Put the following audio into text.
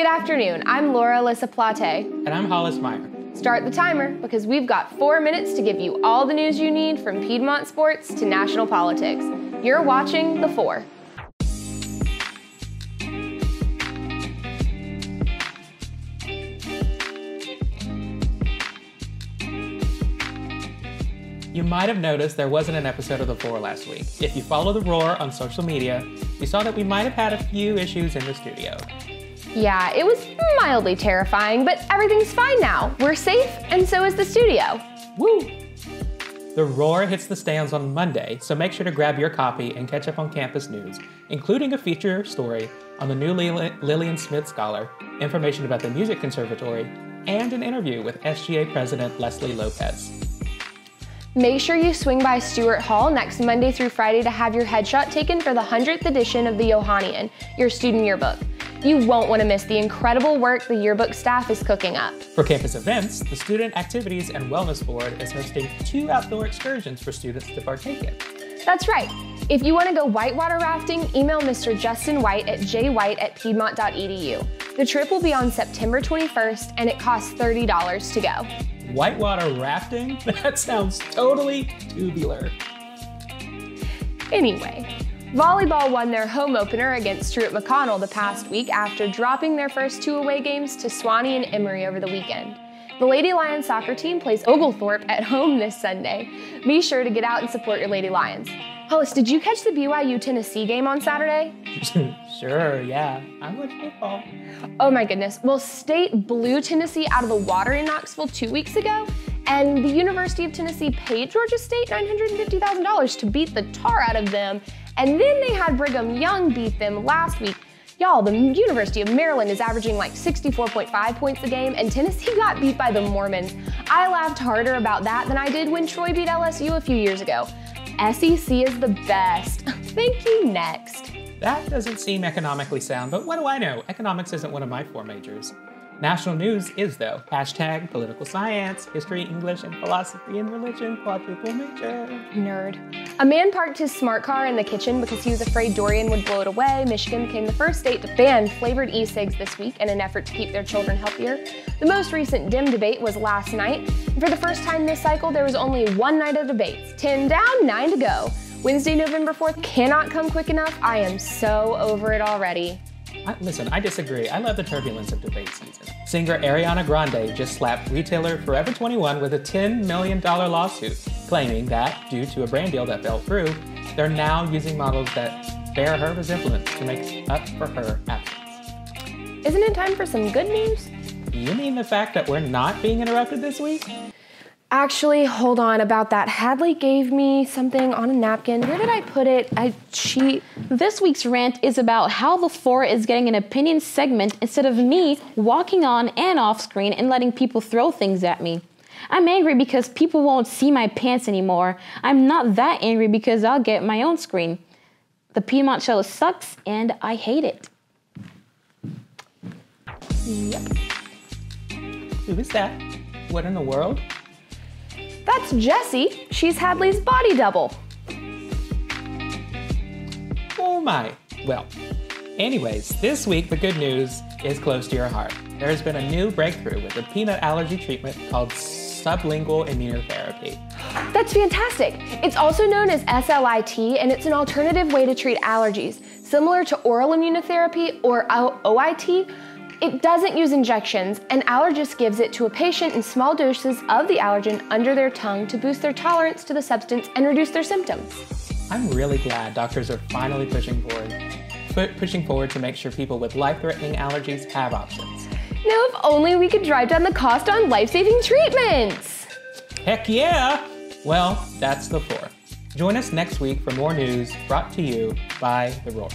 Good afternoon, I'm Laura Alyssa Plate. And I'm Hollis Meyer. Start the timer because we've got 4 minutes to give you all the news you need from Piedmont sports to national politics. You're watching The Four. You might have noticed there wasn't an episode of The Four last week. If you follow The Roar on social media, you saw that we might have had a few issues in the studio. Yeah, it was mildly terrifying, but everything's fine now. We're safe, and so is the studio. Woo! The Roar hits the stands on Monday, so make sure to grab your copy and catch up on campus news, including a feature story on the new Lillian Smith Scholar, information about the Music Conservatory, and an interview with SGA President Leslie Lopez. Make sure you swing by Stewart Hall next Monday through Friday to have your headshot taken for the 100th edition of the Johannian, your student yearbook. You won't want to miss the incredible work the yearbook staff is cooking up. For campus events, the Student Activities and Wellness Board is hosting 2 outdoor excursions for students to partake in. That's right. If you want to go whitewater rafting, email Mr. Justin White at jwhite@piedmont.edu. The trip will be on September 21st, and it costs $30 to go. Whitewater rafting? That sounds totally tubular. Anyway, volleyball won their home opener against Truett McConnell the past week after dropping their first 2 away games to Swanee and Emory over the weekend. The Lady Lions soccer team plays Oglethorpe at home this Sunday. Be sure to get out and support your Lady Lions. Hollis, did you catch the BYU-Tennessee game on Saturday? Sure, yeah. I watch football. Oh my goodness. Well, State blew Tennessee out of the water in Knoxville 2 weeks ago, and the University of Tennessee paid Georgia State $950,000 to beat the tar out of them, and then they had Brigham Young beat them last week. Y'all, the University of Maryland is averaging like 64.5 points a game, and Tennessee got beat by the Mormons. I laughed harder about that than I did when Troy beat LSU a few years ago. SEC is the best. Thank you, next. That doesn't seem economically sound, but what do I know? Economics isn't one of my 4 majors. National news is, though. Hashtag political science, history, English, and philosophy and religion, quadruple major. Nerd. A man parked his smart car in the kitchen because he was afraid Dorian would blow it away. Michigan became the first state to ban flavored e-cigs this week in an effort to keep their children healthier. The most recent Dem debate was last night. And for the first time this cycle, there was only 1 night of debates. 10 down, 9 to go. Wednesday, November 4th cannot come quick enough. I am so over it already. Listen, I disagree. I love the turbulence of debate season. Singer Ariana Grande just slapped retailer Forever 21 with a $10 million lawsuit, claiming that, due to a brand deal that fell through, they're now using models that bear her resemblance to make up for her absence. Isn't it time for some good news? You mean the fact that we're not being interrupted this week? Actually, hold on about that. Hadley gave me something on a napkin. Where did I put it? This week's rant is about how The Four is getting an opinion segment instead of me walking on and off screen and letting people throw things at me. I'm angry because people won't see my pants anymore. I'm not that angry because I'll get my own screen. The Piedmont show sucks and I hate it. Yep. Who is that? What in the world? That's Jessie. She's Hadley's body double. Oh my. Well, anyways, this week the good news is close to your heart. There's been a new breakthrough with a peanut allergy treatment called sublingual immunotherapy. That's fantastic. It's also known as SLIT, and it's an alternative way to treat allergies. Similar to oral immunotherapy or OIT, it doesn't use injections. An allergist gives it to a patient in small doses of the allergen under their tongue to boost their tolerance to the substance and reduce their symptoms. I'm really glad doctors are finally pushing forward to make sure people with life-threatening allergies have options. Now, if only we could drive down the cost on life-saving treatments. Heck yeah! Well, that's The Four. Join us next week for more news brought to you by The Roar.